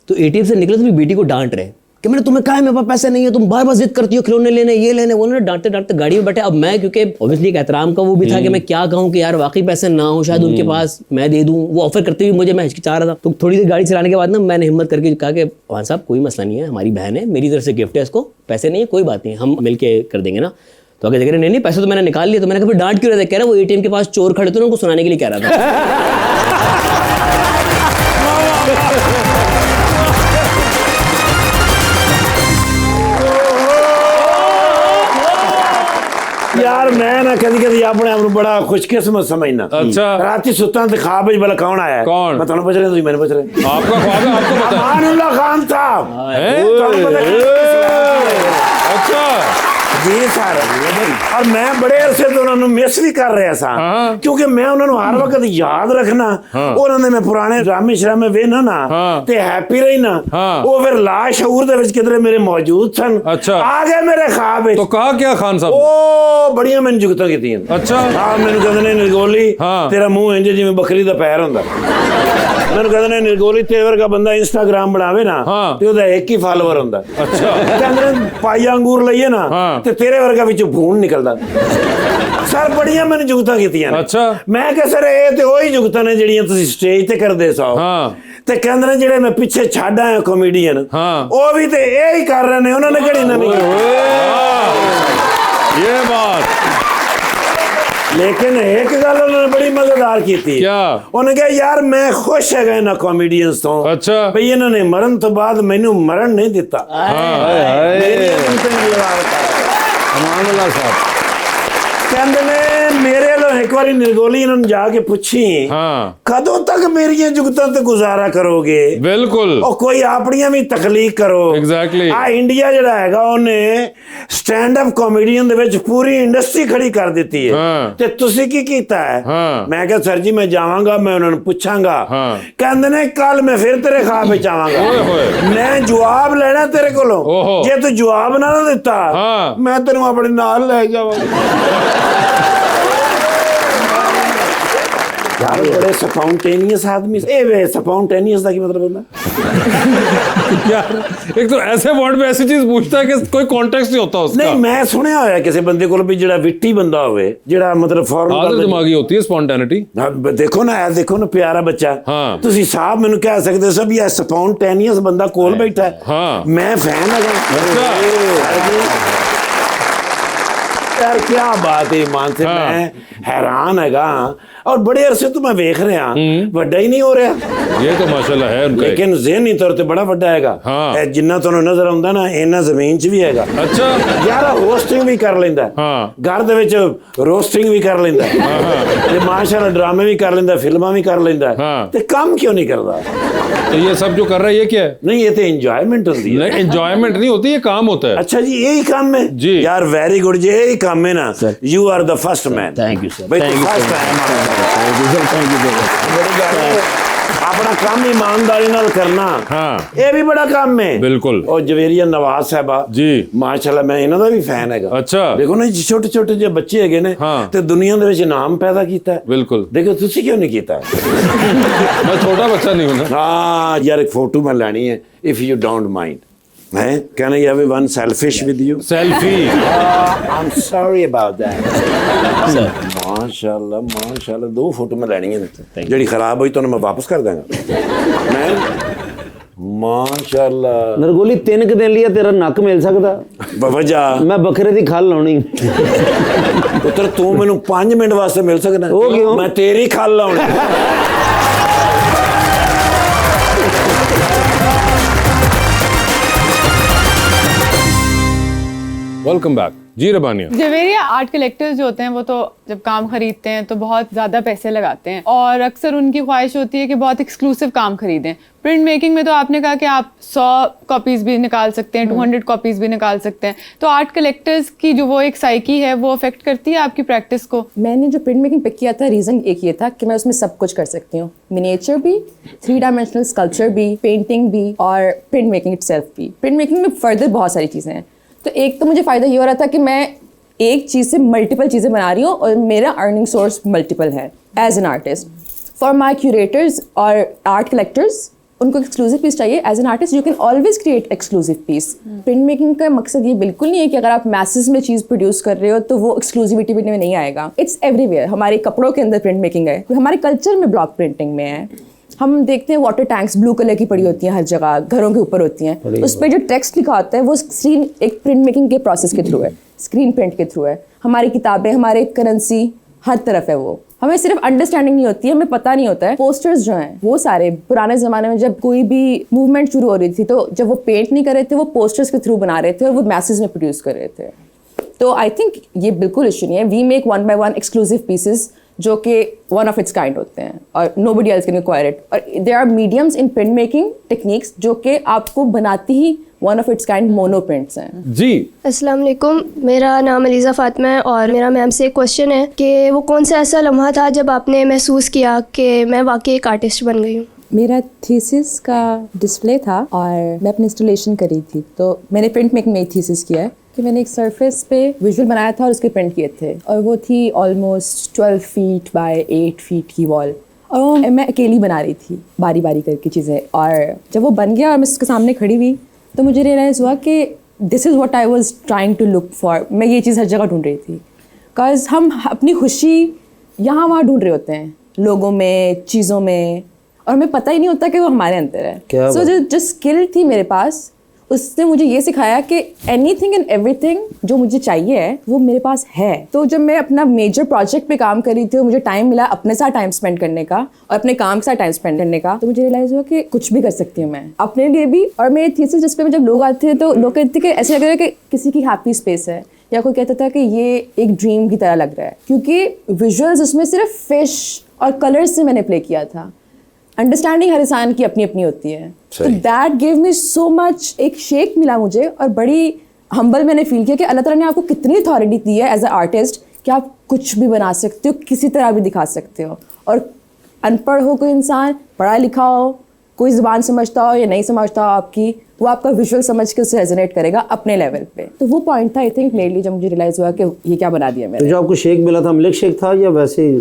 S5: तो एटीएम से निकले तो मेरी बेटी को डांट रहे कि मैंने तुम्हें कहा है मेरे पास पैसे नहीं है, तुम बार बार जिद करती हो खिलौने लेने, ये लेने, वो लेने। डांटते डांटते गाड़ी में बैठे। अब मैं क्योंकि ऑब्वियसली एक एहतराम का वो भी था कि मैं क्या कहूँ कि यार वाकई पैसे ना हो शायद उनके पास, मैं दे दूँ। वो ऑफर करते हुए मुझे, मैं हिचकिचा रहा था। तो थोड़ी देर गाड़ी चलाने के बाद ना मैंने हिम्मत करके कहा कि अमान साहब कोई मसला नहीं है, हमारी बहन है, मेरी तरफ से गिफ्ट है, इसको पैसे नहीं है, कोई बात नहीं, हम मिल के कर देंगे ना। तो आगे देख रहे नहीं पैसे तो मैंने निकाल लिए। तो मैंने कहा फिर डांट क्यों रहे थे? कह रहे वो एटीएम के पास चोर खड़े थे, उनको सुनाने के लिए कह रहा था।
S4: यार मैं ना कभी कभी अपने आप बड़ा खुशकिस्मत समझना।
S1: अच्छा।
S4: राती सुता तो ख्वाब में भला कौन आया?
S1: कौन?
S4: मैं तुम्हें पूछ रहा हूं, मैंने पूछ रहा।
S1: आपका ख्वाब है, आपको पता है?
S4: अमानुल्लाह खान साहब।
S1: हैं?
S4: तुम्हें पता है?
S1: अच्छा
S4: ਜੀ ਸਰ ਔਰ ਮੈਂ ਬੜੇ ਅਰਸੇ ਤੋਂ ਉਹਨਾਂ ਨੂੰ ਮਿਸ ਵੀ ਕਰ ਰਿਹਾ ਸਾਂ ਕਿਉਂਕਿ ਮੈਂ ਉਹਨਾਂ ਨੂੰ ਹਰ ਵਕਤ ਯਾਦ ਰੱਖਣਾ ਉਹਨਾਂ ਦੇ ਮੈਂ ਪੁਰਾਣੇ ਡਰਾਮੇ ਸ਼ਰਾਮੇ ਵੇਖਣਾ ਨਾ ਤੇ ਹੈਪੀ ਰਹਿਣਾ ਉਹ ਫਿਰ ਲਾਸ਼ਊਰ ਦੇ ਵਿੱਚ ਕਿਧਰੇ ਮੇਰੇ ਮੌਜੂਦ ਸਨ ਆ ਗਏ ਮੇਰੇ ਖਾਬ ਵਿੱਚ
S1: तो कहा क्या खान साहब
S4: ਉਹ ਬੜੀਆਂ ਮੈਨੂੰ ਜੁਗਤਾਂ ਕੀਤੀਆਂ
S1: ਅੱਛਾ
S4: ਹਾਂ ਮੈਨੂੰ ਕਹਿੰਦੇ ਨੇ ਨਿਰਗੋਲੀ ਤੇਰਾ ਮੂੰਹ ਇੰਜ ਜਿਵੇਂ ਬੱਕਰੀ ਦਾ ਪੈਰ ਹੁੰਦਾ ਮੈਨੂੰ ਕਹਿੰਦੇ ਨੇ ਨਿਰਗੋਲੀ ਤੇਰੇ ਵਰਗਾ ਬੰਦਾ ਇੰਸਟਾਗ੍ਰਾਮ ਬਣਾਵੇ ਨਾ ਤੇ ਉਹਦਾ ਇੱਕ ਹੀ ਫਾਲੋਅਰ ਹੁੰਦਾ
S1: ਅੱਛਾ
S4: ਕਹਿੰਦੇ ਨੇ ਪਾਈਆ ਅੰਗੂਰ ਲਈਏ ਨਾ ਤੇ ਤੇਰੇ ਵਰਗਾ ਵਿੱਚੋਂ ਭੂਣ ਨਿਕਲਦਾ ਸਰ ਬੜੀਆਂ ਮੈਨੂੰ ਜੁਗਤਾਂ ਕੀਤੀਆਂ ਨੇ
S1: ਅੱਛਾ
S4: ਮੈਂ ਕਿਹਾ ਸਰ ਇਹ ਤੇ ਉਹੀ ਜੁਗਤਾਂ ਨੇ ਜਿਹੜੀਆਂ ਤੁਸੀਂ ਸਟੇਜ ਤੇ ਕਰਦੇ ਸੋ ਤੇ ਕਹਿੰਦੇ ਨੇ ਜਿਹੜੇ ਮੈਂ ਪਿੱਛੇ ਛੱਡ ਆਇਆ ਕਾਮੇਡੀਅਨ ਉਹ ਵੀ ਤੇ ਇਹ ਹੀ ਕਰ ਰਹੇ ਨੇ ਉਹਨਾਂ ਨੇ ਕਿਹੜੀ ਨਵੀਂ
S1: ये बात
S4: लेकिन एक गल उन्होंने बड़ी मजेदार की थी
S1: क्या
S4: उन्होंने कहा यार मैं खुश है इन्होंने कॉमेडियंस तो
S1: अच्छा
S4: भाई इन्होंने मरण तो बाद मैनू मरण नहीं दिता कहते ने मेरे लो एक बार निर्गोली इन्होंने जाके पूछी कदों तक मेरी जुगतां ते गुजारा करोगे
S1: बिल्कुल
S4: और कोई अपनियां भी तखलीक करो
S1: एग्जैक्टली
S4: आ इंडिया जिहड़ा हैगा ओने स्टैंड अप कॉमेडियन दे विच पूरी इंडस्ट्री खड़ी कर दित्ती है ते तुसी की कीता है मैं कहा सर जी मैं जावांगा मैं उन्होंने पूछांगा कहंदे ने कल मैं फिर तेरे ख्वाब विच आवांगा मैं जवाब लेना तेरे कोलों जे तू जवाब ना दिता मैं तेनू अपने नाल ले जावांगा यार बड़े स्पॉन्टेनियस आदमी स्पॉन्टेनियस का क्या मतलब होता
S1: यार एक तो ऐसे वर्ड में ऐसी चीज पूछता है कि कोई कॉन्टेक्स्ट नहीं होता उसका
S4: नहीं मैं सुनया होया किसी बंदे को भी जेड़ा विट्टी बंदा होवे जेड़ा मतलब फॉरन
S1: आदत दिमागी होती है स्पॉन्टेनिटी
S4: देखो ना प्यारा बच्चा तुसी साहब मैनू कह सकदे हो भी स्पॉन्टेनियस बंदा कोल बैठा है मैं फैन है यार क्या बात है ईमान से मैं हैरान हैगा और बड़े अरसे तो मैं देख रहा बड़ा ही नहीं हो रहा
S1: ये तो माशाल्लाह है उनका
S4: लेकिन ज़हनी तौर पे बड़ा बड़ा हैगा जिन्ना ਤੁਹਾਨੂੰ ਨਜ਼ਰ ਆਉਂਦਾ ਨਾ ਇਹਨਾਂ ਜ਼ਮੀਨ 'ਚ ਵੀ ਹੈਗਾ
S1: ਅੱਛਾ
S4: ਯਾਰ ਹੋਸਟਿੰਗ ਵੀ ਕਰ ਲੈਂਦਾ ਘਰ ਦੇ ਵਿੱਚ ਰੋਸਟਿੰਗ ਵੀ ਕਰ ਲੈਂਦਾ ਤੇ ਮਾਸ਼ਾਅੱਲਾ ਡਰਾਮੇ ਵੀ ਕਰ ਲੈਂਦਾ ਫਿਲਮਾਂ ਵੀ ਕਰ ਲੈਂਦਾ ਤੇ ਕੰਮ ਕਿਉਂ ਨਹੀਂ ਕਰਦਾ
S1: तो ये सब जो कर रहा है ये क्या है
S4: नहीं ये तो एंजॉयमेंट होती है
S1: नहीं एंजॉयमेंट नहीं होती ये काम होता है
S4: अच्छा जी यही काम है
S1: जी
S4: यार वेरी गुड जी यही काम है ना you are the first man
S5: thank you sir
S4: अपना काम ईमानदारी नाल करना ये भी बड़ा काम है
S1: बिल्कुल
S4: और जवेरिया नवाज साहबा
S1: जी
S4: माशाल्लाह मैं इन्हां दा भी फैन हैगा
S1: अच्छा
S4: देखो ना छोटे छोटे जो बच्चे हैगे ने ते दुनिया दे विच नाम पैदा कीता है
S1: बिल्कुल
S4: देखो तुसी क्यों नहीं कीता
S1: मैं छोटा बच्चा नहीं हूं ना
S4: हाँ यार एक फोटो मैं लेनी है इफ यू डोंट माइंड है can I have one selfish with you
S1: selfie
S4: I am sorry about that माशाल्लाह माशाल्लाह दो फोटो मैं लेनी है जेडी खराब हुई तो मैं वापस कर देंगा मैं माशाल्लाह
S2: नरगोली 3 दिन लिया तेरा नक मिल सकदा
S4: वजह
S2: मैं बकरे दी खल लाउणी
S4: पुत्र तू मैनू 5 मिनट वास्ते मिल सकदा
S2: ओ क्यों
S4: मैं तेरी खल लाउणी
S1: वेलकम बैक जी रबानिया
S3: जवेरिया आर्ट कलेक्टर्स जो होते हैं वो तो जब काम खरीदते हैं तो बहुत ज़्यादा पैसे लगाते हैं और अक्सर उनकी ख्वाहिश होती है कि बहुत एक्सक्लूसिव काम खरीदें। प्रिंट मेकिंग में तो आपने कहा कि आप 100 कॉपीज़ भी निकाल सकते हैं 200 कॉपीज़ भी निकाल सकते हैं, तो आर्ट कलेक्टर्स की जो वो एक साइकी है वो अफेक्ट करती है आपकी प्रैक्टिस को?
S6: मैंने जो प्रिंट मेकिंग पिक किया था रीज़न एक ये था कि मैं उसमें सब कुछ कर सकती हूँ, मिनिएचर भी, 3 डायमेंशनल स्कल्पचर भी, पेंटिंग भी और प्रिंट मेकिंग इटसेल्फ भी। प्रिंट मेकिंग में फर्दर बहुत सारी चीज़ें हैं, तो एक तो मुझे फ़ायदा ये हो रहा था कि मैं एक चीज़ से मल्टीपल चीज़ें बना रही हूँ और मेरा अर्निंग सोर्स मल्टीपल है as an artist. For my curators और आर्ट कलेक्टर्स उनको एक्सक्लूसिव पीस चाहिए। As an artist you can always create exclusive piece. Print making का मकसद ये बिल्कुल नहीं है कि अगर आप मैसेज में चीज़ प्रोड्यूस कर रहे हो तो वो एक्सक्लूसिविटी में नहीं आएगा। It's everywhere. हमारे कपड़ों के अंदर प्रिंट मेकिंग है, हमारे कल्चर में ब्लॉक प्रिंटिंग में है। हम देखते हैं वाटर टैंक्स ब्लू कलर की पड़ी होती हैं हर जगह, घरों के ऊपर होती हैं, उस पर जो टेक्स्ट लिखा होता है वो स्क्रीन एक प्रिंट मेकिंग के प्रोसेस के थ्रू है, स्क्रीन प्रिंट के थ्रू है। हमारी किताबें, हमारे करेंसी हर तरफ है वो। हमें सिर्फ अंडरस्टैंडिंग नहीं होती है, हमें पता नहीं होता है। पोस्टर्स जो हैं वो सारे पुराने ज़माने में जब कोई भी मूवमेंट शुरू हो रही थी तो जब वो पेंट नहीं कर रहे थे वो पोस्टर्स के थ्रू बना रहे थे और वो मैसेज में प्रोड्यूस कर रहे थे। तो आई थिंक ये बिल्कुल इशू नहीं है। We make 1 by 1 exclusive pieces जो कि वन ऑफ इट्स काइंड होते हैं और nobody else can acquire it. और there are mediums in print making techniques जो कि आपको बनाती ही one of its kind mono prints हैं।
S1: जी
S8: अस्सलाम वालेकुम, मेरा नाम अलीज़ा फ़ातिमा है और मेरा मैम से एक क्वेश्चन है कि वो कौन सा ऐसा लम्हा था जब आपने महसूस किया कि मैं वाकई एक आर्टिस्ट बन गई हूँ?
S6: मेरा थीसिस का डिस्प्ले था और मैं अपनी इंस्टॉलेशन करी थी, तो मैंने प्रिंट मेकिंग में थीसिस किया है कि मैंने एक सरफेस पे विजुअल बनाया था और उसके प्रिंट किए थे, और वो थी ऑलमोस्ट 12 फीट बाय 8 फीट की वॉल, और वो मैं अकेली बना रही थी बारी बारी करके चीज़ें। और जब वो बन गया और मैं उसके सामने खड़ी हुई तो मुझे रियलाइज़ हुआ कि this is what I was trying to look for. मैं ये चीज़ हर जगह ढूंढ रही थी, बिकॉज हम अपनी खुशी यहाँ वहाँ ढूंढ रहे होते हैं, लोगों में, चीज़ों में, और हमें पता ही नहीं होता कि वो हमारे अंदर है। सो जो स्किल थी मेरे पास, उसने मुझे ये सिखाया कि एनीथिंग एंड एवरीथिंग जो मुझे चाहिए है वो मेरे पास है। तो जब मैं अपना मेजर प्रोजेक्ट पे काम कर रही थी और मुझे टाइम मिला अपने साथ टाइम स्पेंड करने का और अपने काम के साथ टाइम स्पेंड करने का, तो मुझे रियलाइज हुआ कि कुछ भी कर सकती हूँ मैं अपने लिए भी। और मेरी थीसिस जिस पे जब लोग आते थे तो लोग कहते थे कि ऐसे लग रहा है कि किसी की हैप्पी स्पेस है, या कोई कहता था कि ये एक ड्रीम की तरह लग रहा है, क्योंकि विजुअल्स उसमें सिर्फ फिश और कलर्स से मैंने प्ले किया था। अंडरस्टैंडिंग हर इंसान की अपनी अपनी होती है, तो that give me so much, एक शेक मिला मुझे और बड़ी हम्बल मैंने फील किया कि अल्लाह ताला ने आपको कितनी अथॉरिटी दी है एज अ आर्टिस्ट कि आप कुछ भी बना सकते हो, किसी तरह भी दिखा सकते हो। और अनपढ़ हो कोई इंसान, पढ़ा लिखा हो, कोई ज़ुबान समझता हो या नहीं समझता हो आपकी, वो आपका विजुअल समझ के उससे रेजोनेट करेगा अपने लेवल पे। तो वो पॉइंट था आई थिंक मेरे लिए, जब मुझे रियलाइज़ हुआ कि ये क्या बना दिया मैंने।
S2: तो जो आपको शेक मिला था मिल्क शेक था या वैसे ही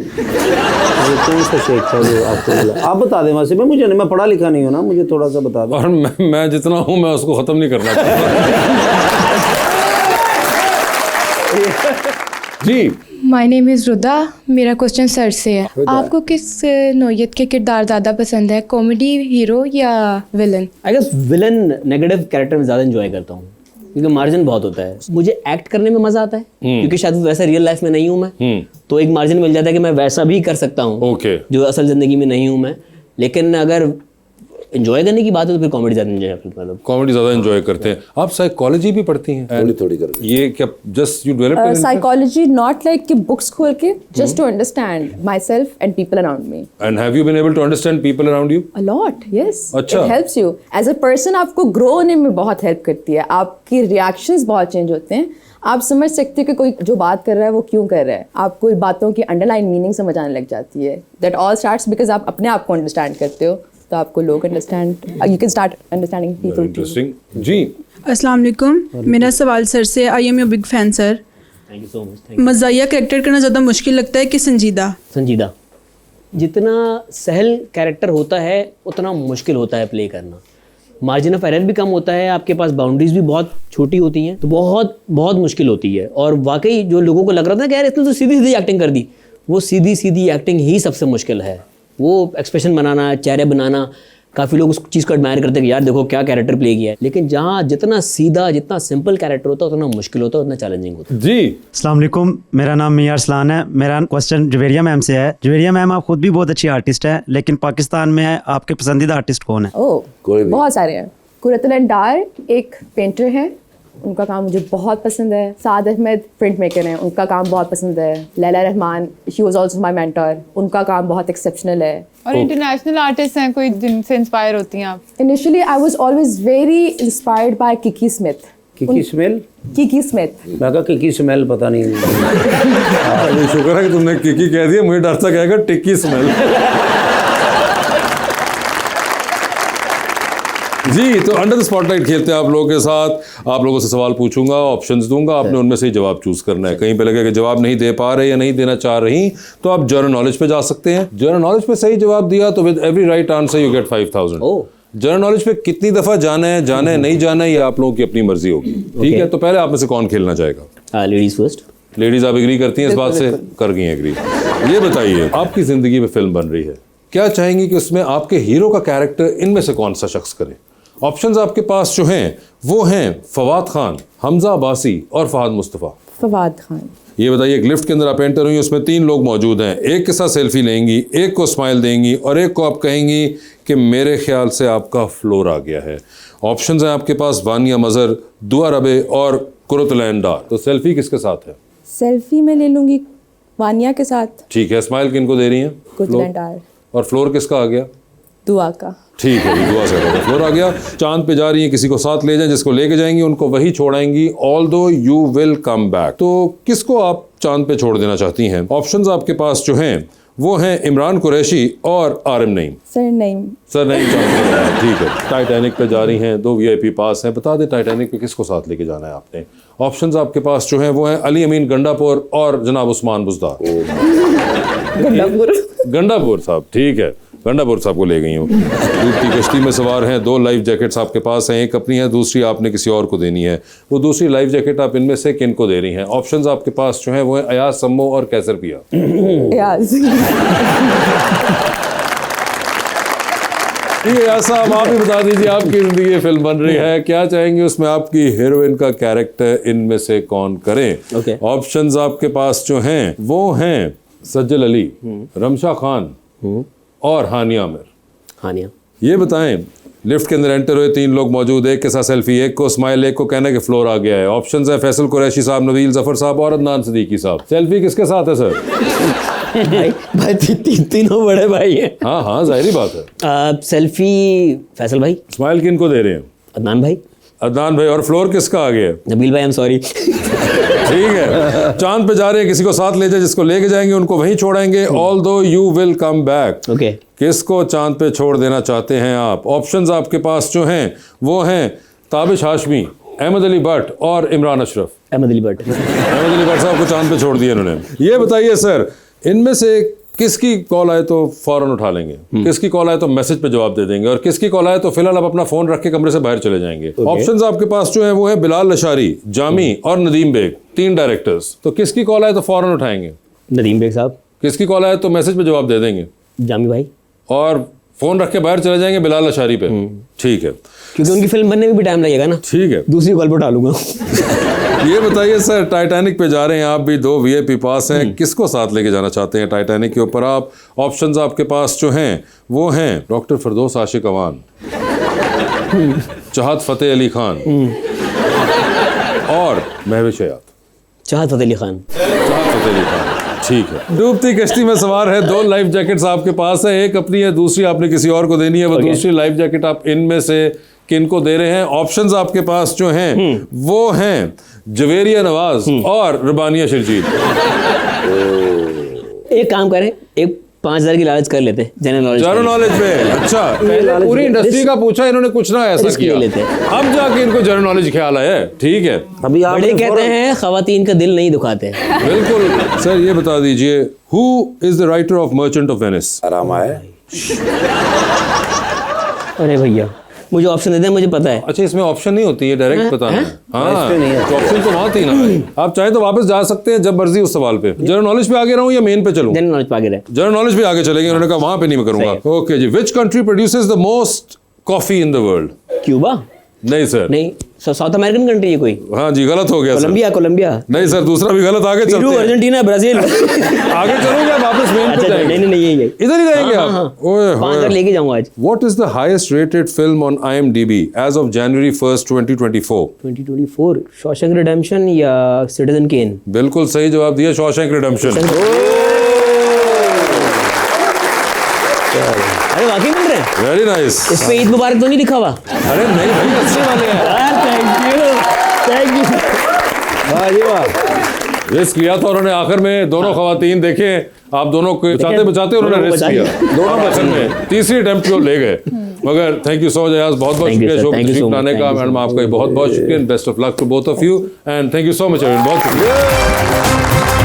S2: कौन सा शेक था जो आपको मिला? आप बता दें वैसे, मुझे नहीं, मैं पढ़ा लिखा नहीं हूँ ना, मुझे थोड़ा सा बता दें।
S1: और मैं जितना हूँ मैं उसको ख़त्म नहीं करना चाहता। जी
S9: माय नेम इज़ रुदा। मेरा क्वेश्चन सर से है, आपको किस नौयत के किरदार ज़्यादा पसंद है, कॉमेडी हीरो या villain?
S5: I guess villain negative character में ज़्यादा एंजॉय करता हूँ, क्योंकि मार्जिन बहुत होता है। मुझे एक्ट करने में मजा आता है, क्योंकि शायद वैसा रियल लाइफ में नहीं हूँ मैं, तो एक मार्जिन मिल जाता है कि मैं वैसा भी कर सकता हूँ जो असल जिंदगी में नहीं हूँ मैं। लेकिन अगर एंजॉय करने की बात है तो फिर कॉमेडी ज़्यादा एंजॉय, मतलब
S1: कॉमेडी ज़्यादा एंजॉय करते हैं। आप साइकोलॉजी भी पढ़ती हैं?
S4: थोड़ी थोड़ी करके।
S1: ये क्या just you develop
S6: psychology not like कि बुक्स खोल के, just to understand myself and people around me.
S1: And have you been able to understand people around you?
S6: A lot, yes.
S1: अच्छा।
S6: It helps you as a person, आपको grow होने में बहुत help करती है। आपकी रिएक्शंस बहुत change होते हैं, आप समझ सकते हो कि कोई जो बात कर रहा है वो क्यों कर रहा है, आपको बातों की अंडरलाइन मीनिंग समझ आने लग जाती है। दैट ऑल स्टार्ट्स बिकॉज आप अपने आप को अंडरस्टैंड करते हो, तो आपको लोग understand, you can start understanding people.
S1: Interesting. जी
S10: अस्सलाम वालेकुम, मेरा सवाल सर से, I am your big fan sir.
S5: Thank you so much.
S10: मज़ाहिया कैरेक्टर करना ज़्यादा मुश्किल लगता है कि संजीदा?
S5: संजीदा। जितना सहल कैरेक्टर होता है उतना मुश्किल होता है प्ले करना, मार्जिन ऑफ एरर भी कम होता है, आपके पास बाउंड्रीज भी बहुत छोटी होती हैं, तो बहुत बहुत मुश्किल होती है। और वाकई जो लोगों को लग रहा था कि यार इसने तो सीधी सीधी एक्टिंग कर दी, वो सीधी सीधी एक्टिंग ही सबसे मुश्किल है। वो एक्सप्रेशन बनाना, चेहरे बनाना, काफ़ी लोग उस चीज़ को एडमायर करते हैं कि यार देखो क्या कैरेक्टर प्ले किया है, लेकिन जहाँ जितना सीधा, जितना सिंपल कैरेक्टर होता है उतना मुश्किल होता है, उतना चैलेंजिंग होता है।
S1: जी
S11: अस्सलाम वालेकुम, मेरा नाम मियार सलान है। मेरा क्वेश्चन जुवेरिया मैम से है। जुवेरिया मैम, आप खुद भी बहुत अच्छी आर्टिस्ट है, लेकिन पाकिस्तान में आपके पसंदीदा आर्टिस्ट कौन है?
S6: ओह, बहुत सारे हैं। कुरतुल डार एक पेंटर हैं, उनका काम मुझे बहुत पसंद है। साद अहमद प्रिंट मेकर हैं, उनका काम बहुत पसंद है। Laila Rahman, she was also my mentor, उनका काम बहुत एक्सेप्शनल है।
S3: और इंटरनेशनल आर्टिस्ट हैं कोई जिनसे इंस्पायर होती हैं आप?
S6: Initially I was always very inspired by Kiki Smith.
S2: Kiki smell?
S6: Kiki Smith.
S2: मैं कहा किकी स्मेल पता नहीं।
S1: शुक्र है कि तुमने किकी कह दिया, मुझे डर सा कहेगा टिक्की स्मेल। जी, तो अंडर द स्पॉटलाइट खेलते हैं आप लोगों के साथ। आप लोगों से सवाल पूछूंगा, ऑप्शंस दूंगा, आपने उनमें से ही जवाब चूज करना है। कहीं पे लगे कि जवाब नहीं दे पा रहे या नहीं देना चाह रही, तो आप जनरल नॉलेज पे जा सकते हैं। जनरल नॉलेज पे सही जवाब दिया तो with every right answer you get 5000। General knowledge पे कितनी दफा जाना है नहीं जाना है, ये आप लोगों की अपनी मर्जी होगी। ठीक है, तो पहले आप में से कौन खेलना चाहेगा?
S5: Ladies first.
S1: लेडीज आप एग्री करती हैं इस बात से? कर गई एग्री। ये बताइए, आपकी जिंदगी में फिल्म बन रही है, क्या चाहेंगी कि उसमें आपके हीरो का कैरेक्टर इनमें से कौन सा शख्स करे? ऑप्शंस आपके पास जो हैं वो हैं फवाद खान, हमजा अब्बासी और फहद मुस्तफ़ा।
S6: फवाद खान।
S1: ये बताइए, एक लिफ्ट के अंदर आप एंटर हुई, उसमें 3 लोग मौजूद हैं। एक के साथ सेल्फी लेंगी, एक को स्माइल देंगी और एक को आप कहेंगी कि मेरे ख्याल से आपका फ्लोर आ गया है। ऑप्शंस हैं आपके पास वानिया मज़हर, दुआ रबे और कुरतुल डार। तो सेल्फी किसके साथ है?
S6: सेल्फी में ले लूंगी वानिया के साथ।
S1: ठीक है, स्माइल किनको दे रही हैं?
S6: कुरतुल डार।
S1: और फ्लोर किसका आ गया?
S6: दुआ का।
S1: ठीक है जी, दुआ से करो। फ्लोर आ गया। चांद पे जा रही हैं, किसी को साथ ले जाएं, जिसको लेके जाएंगी उनको वही छोड़ाएंगी, although you will come back. तो किसको आप चांद पे छोड़ देना चाहती हैं? ऑप्शंस आपके पास जो हैं वो हैं इमरान कुरैशी और आरिम नईम।
S6: सर नहीं।
S1: सर नहीं चाहते हैं, ठीक है। टाइटैनिक पे जा रही हैं, 2 VIP पास हैं। बता दें टाइटैनिक पे किसको साथ लेके जाना है आपने? ऑप्शंस आपके पास जो हैं वो हैं अली अमीन गंडापुर और जनाब उस्मान बुज़दार। गंडापुर साहब, ठीक है, गंडापुर साहब को ले गई हूँ। दूध की कश्ती में सवार हैं, 2 लाइफ जैकेट्स आपके पास हैं, एक अपनी है, दूसरी आपने किसी और को देनी है। वो दूसरी लाइफ जैकेट आप इनमें से किन को दे रही हैं? ऑप्शंस आपके पास जो हैं वो हैं अयाज सम्मो और कैसर पिया। ठीक है यार साहब, आप ही बता दीजिए, आपकी जिंदगी फिल्म बन रही है, क्या चाहेंगे उसमें आपकी हीरोइन का कैरेक्टर इनमें से कौन करें? ऑप्शंस आपके पास जो हैं वो हैं सज्जल अली, रमशा खान और हानिया आमिर।
S5: हानिया,
S1: ये बताएं, लिफ्ट के अंदर एंटर हुए 3 लोग मौजूद, एक के साथ सेल्फी, एक को स्माइल, एक को कहना कि फ्लोर आ गया है। ऑप्शंस है फैसल कुरैशी साहब, नवील जफर साहब और अदनान सिद्दीकी साहब। सेल्फी किसके साथ है सर?
S5: भाई तीनों बड़े भाई हैं।
S1: हाँ हाँ, जाहिर बात है।
S5: सेल्फी फैसल भाई।
S1: स्माइल किन को दे रहे हैं?
S5: अदनान भाई।
S1: अदनान भाई। और फ्लोर किसका आ गया?
S5: नबील भाई, आई एम सॉरी।
S1: ठीक है, चांद पे जा रहे हैं, किसी को साथ ले जाए, जिसको लेके जाएंगे उनको वहीं छोड़ेंगे, although you will come back.
S5: Okay,
S1: किसको चांद पे छोड़ देना चाहते हैं आप? ऑप्शंस आपके पास जो हैं वो हैं ताबिश हाशमी, अहमद अली भट्ट और इमरान अशरफ।
S5: अहमद अली भट्ट।
S1: अहमद अली भट्ट साहब को चांद पे छोड़ दिया इन्होंने। ये बताइए सर, इनमें से किसकी कॉल आए तो फौरन उठा लेंगे, किसकी कॉल आए तो मैसेज पे जवाब दे देंगे, और किसकी कॉल आए तो फिलहाल आप अपना फोन रख के कमरे से बाहर चले जाएंगे? ऑप्शंस आपके पास जो है वो है बिलाल लशारी, जामी और नदीम बेग, 3 डायरेक्टर्स। तो किसकी कॉल आए तो फौरन उठाएंगे?
S5: नदीम बेग साहब।
S1: किसकी कॉल आए तो मैसेज पे जवाब दे देंगे?
S5: जामी भाई।
S1: और फोन रख के बाहर चले जाएंगे बिलाल लशारी पे। ठीक है,
S5: क्योंकि उनकी फिल्म बनने में भी टाइम लगेगा ना।
S1: ठीक है,
S5: दूसरी कॉल पर उठा लूंगा।
S1: ये बताइए सर, टाइटैनिक पे जा रहे हैं आप भी, 2 VIP पास हैं, किसको साथ लेके जाना चाहते हैं टाइटैनिक के ऊपर आप? ऑप्शंस आपके पास जो हैं वो हैं डॉक्टर फिरदौस आशिक अवान, चाहत फतेह अली खान और महविश हयात।
S5: चाहत फतेह अली खान।
S1: चाहत फतेह अली खान, ठीक है। डूबती कश्ती में सवार है, 2 लाइफ जैकेट्स आपके पास है, एक अपनी है, दूसरी आपने किसी और को देनी है। वो दूसरी लाइफ जैकेट आप इनमें से किन को दे रहे हैं? ऑप्शंस आपके पास जो हैं वो हैं जवेरिया नवाज और रबानिया शिरजीत।
S5: एक काम करें, एक 5000 की लालच कर लेते, जनरल नॉलेज
S1: पे। अच्छा, पहले पूरी इंडस्ट्री का पूछा, इन्होंने कुछ ना ऐसा किया,
S5: लेते
S1: अब जाके इनको जनरल नॉलेज ख्याल आया। ठीक है,
S2: अभी आप
S5: बड़े कहते हैं खवातीन का दिल नहीं दुखाते।
S1: बिल्कुल सर, ये बता दीजिए, who is the writer of merchant of Venice?
S4: आराम आए।
S5: अरे भैया, मुझे ऑप्शन दे दें, मुझे पता है।
S1: अच्छा, इसमें ऑप्शन नहीं होती है, डायरेक्ट बताना है। हाँ, तो ऑप्शन तो वहाँ थी ना। आप चाहे तो वापस जा सकते हैं जब मर्जी उस सवाल पे। जनरल नॉलेज पे आगे रहूं या मेन पे चलूं?
S5: जनरल नॉलेज पे आगे रहे।
S1: जनरल नॉलेज पे आगे चलेंगे। उन्होंने कहा वहां पे नहीं मैं करूंगा। ओके जी, which country produces the most coffee in the world?
S5: Cuba?
S1: नहीं सर।
S5: नहीं, साउथ अमेरिकन कंट्री है कोई?
S1: हाँ जी, गलत हो गया।
S5: कोलंबिया? कोलंबिया
S1: नहीं सर, दूसरा भी गलत। आगे चलते हैं।
S5: Argentina, Brazil.
S1: आगे चलोगे वापस मेन पे जाएंगे?
S5: नहीं, यही
S1: इधर ही रहेंगे आप? ओए
S5: 5000 लेके जाऊंगा आज।
S1: What is the highest rated film on IMDb as of January 1st, 2024?
S5: 2024 Shawshank redemption या सिटीजन केन?
S1: बिल्कुल सही जवाब दिया, शॉशैंक रिडेम्पशन।
S5: अरे वाकई मिल रहे हैं?
S1: Very nice.
S5: इस पे ईद मुबारक तो नहीं लिखा हुआ?
S1: अरे नहीं भाई, अच्छे वाले हैं।
S5: Thank you.
S1: वाह जी वाह, रिस्क लिया था उन्होंने। आखिर में दोनों खवातीन देखे, आप दोनों को बचाते उन्होंने रिस्क लिया। दोनों आखिर में तीसरी अटेम्प्ट को ले गए। मगर thank you so much Ayaz, बहुत बहुत शुक्रिया शो बनाने का। मैडम आपका बहुत बहुत शुक्रिया। Best of luck to both of you and thank you so much. बहुत शुक्रिया।